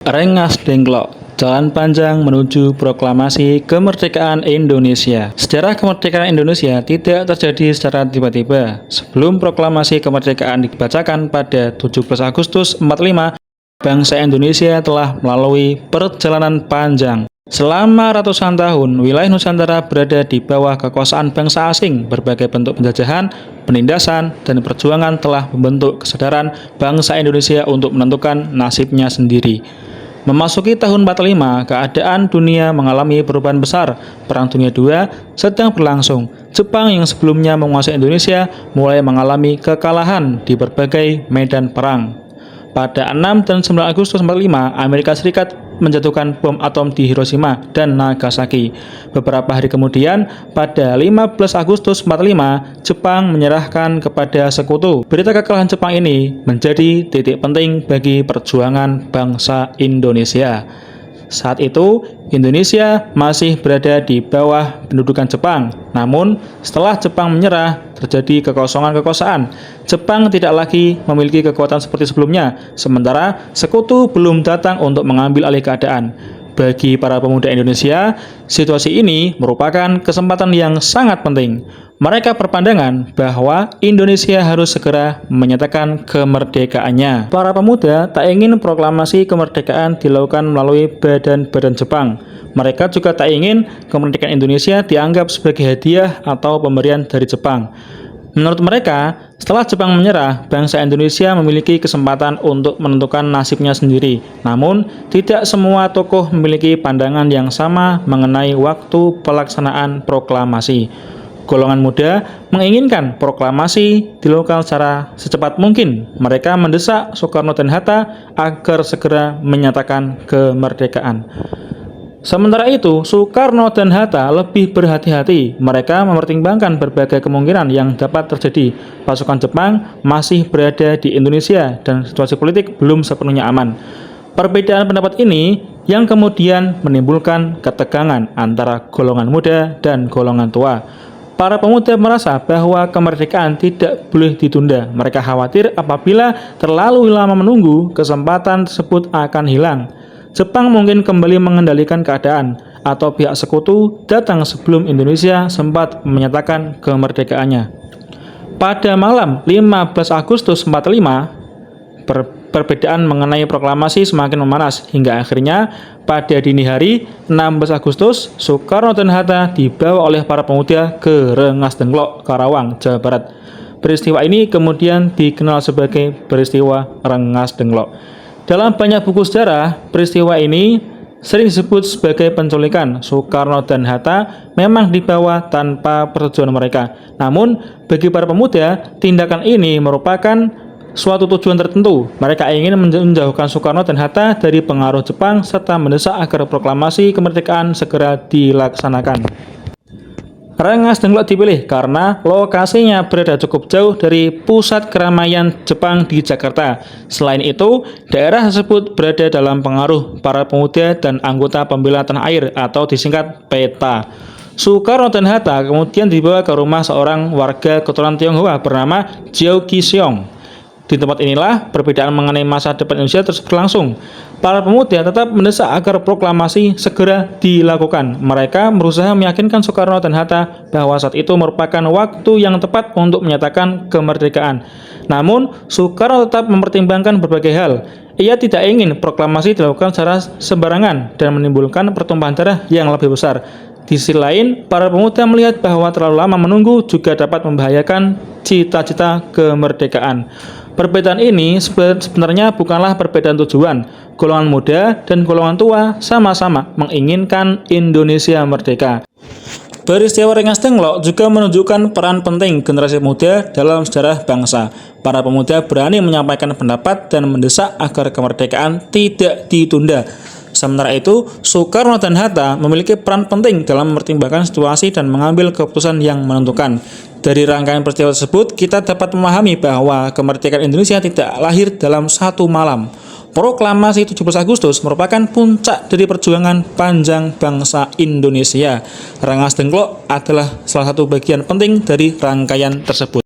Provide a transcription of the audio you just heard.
Rengas Dengklok, jalan panjang menuju proklamasi kemerdekaan Indonesia. Sejarah kemerdekaan Indonesia tidak terjadi secara tiba-tiba. Sebelum proklamasi kemerdekaan dibacakan pada 17 Agustus 45, bangsa Indonesia telah melalui perjalanan panjang. Selama ratusan tahun, wilayah Nusantara berada di bawah kekuasaan bangsa asing. Berbagai bentuk penjajahan, penindasan, dan perjuangan telah membentuk kesadaran bangsa Indonesia untuk menentukan nasibnya sendiri. Memasuki tahun 45, keadaan dunia mengalami perubahan besar. Perang Dunia II sedang berlangsung. Jepang yang sebelumnya menguasai Indonesia mulai mengalami kekalahan di berbagai medan perang. Pada 6 dan 9 Agustus 45, Amerika Serikat menjatuhkan bom atom di Hiroshima dan Nagasaki. Beberapa hari kemudian, pada 15 Agustus 45, Jepang menyerahkan kepada sekutu. Berita kekalahan Jepang ini menjadi titik penting bagi perjuangan bangsa Indonesia. Saat itu, Indonesia masih berada di bawah pendudukan Jepang. Namun, setelah Jepang menyerah, terjadi kekosongan kekuasaan. Jepang tidak lagi memiliki kekuatan seperti sebelumnya, sementara sekutu belum datang untuk mengambil alih keadaan. Bagi para pemuda Indonesia, situasi ini merupakan kesempatan yang sangat penting. Mereka berpandangan bahwa Indonesia harus segera menyatakan kemerdekaannya. Para pemuda tak ingin proklamasi kemerdekaan dilakukan melalui badan-badan Jepang. Mereka juga tak ingin kemerdekaan Indonesia dianggap sebagai hadiah atau pemberian dari Jepang. Menurut mereka, setelah Jepang menyerah, bangsa Indonesia memiliki kesempatan untuk menentukan nasibnya sendiri. Namun, tidak semua tokoh memiliki pandangan yang sama mengenai waktu pelaksanaan proklamasi. Golongan muda menginginkan proklamasi dilakukan secara secepat mungkin. Mereka mendesak Soekarno dan Hatta agar segera menyatakan kemerdekaan. Sementara itu, Soekarno dan Hatta lebih berhati-hati. Mereka mempertimbangkan berbagai kemungkinan yang dapat terjadi. Pasukan Jepang masih berada di Indonesia dan situasi politik belum sepenuhnya aman. Perbedaan pendapat ini yang kemudian menimbulkan ketegangan antara golongan muda dan golongan tua. Para pemuda merasa bahwa kemerdekaan tidak boleh ditunda. Mereka khawatir apabila terlalu lama menunggu, kesempatan tersebut akan hilang. Jepang mungkin kembali mengendalikan keadaan, atau pihak sekutu datang sebelum Indonesia sempat menyatakan kemerdekaannya. Pada malam 15 Agustus 45, perbedaan mengenai proklamasi semakin memanas, hingga akhirnya pada dini hari 16 Agustus, Soekarno dan Hatta dibawa oleh para pemuda ke Rengas Dengklok, Karawang, Jawa Barat. Peristiwa ini kemudian dikenal sebagai peristiwa Rengas Dengklok. Dalam banyak buku sejarah, peristiwa ini sering disebut sebagai penculikan. Soekarno dan Hatta memang dibawa tanpa persetujuan mereka. Namun, bagi para pemuda, tindakan ini merupakan suatu tujuan tertentu. Mereka ingin menjauhkan Soekarno dan Hatta dari pengaruh Jepang serta mendesak agar proklamasi kemerdekaan segera dilaksanakan. Rengas Dengklok dipilih karena lokasinya berada cukup jauh dari pusat keramaian Jepang di Jakarta. Selain itu, daerah tersebut berada dalam pengaruh para pemuda dan anggota pembela tanah air atau disingkat PETA. Soekarno dan Hatta kemudian dibawa ke rumah seorang warga keturunan Tionghoa bernama Jiao Qi-seong. Di tempat inilah perbedaan mengenai masa depan Indonesia terus berlangsung. Para pemuda tetap mendesak agar proklamasi segera dilakukan. Mereka berusaha meyakinkan Soekarno dan Hatta bahwa saat itu merupakan waktu yang tepat untuk menyatakan kemerdekaan. Namun, Soekarno tetap mempertimbangkan berbagai hal. Ia tidak ingin proklamasi dilakukan secara sembarangan dan menimbulkan pertumpahan darah yang lebih besar. Di sisi lain, para pemuda melihat bahwa terlalu lama menunggu juga dapat membahayakan cita-cita kemerdekaan. Perbedaan ini sebenarnya bukanlah perbedaan tujuan. Golongan muda dan golongan tua sama-sama menginginkan Indonesia merdeka. Peristiwa Rengas Dengklok juga menunjukkan peran penting generasi muda dalam sejarah bangsa. Para pemuda berani menyampaikan pendapat dan mendesak agar kemerdekaan tidak ditunda. Sementara itu, Soekarno dan Hatta memiliki peran penting dalam mempertimbangkan situasi dan mengambil keputusan yang menentukan. Dari rangkaian peristiwa tersebut, kita dapat memahami bahwa kemerdekaan Indonesia tidak lahir dalam satu malam. Proklamasi 17 Agustus merupakan puncak dari perjuangan panjang bangsa Indonesia. Rengas Dengklok adalah salah satu bagian penting dari rangkaian tersebut.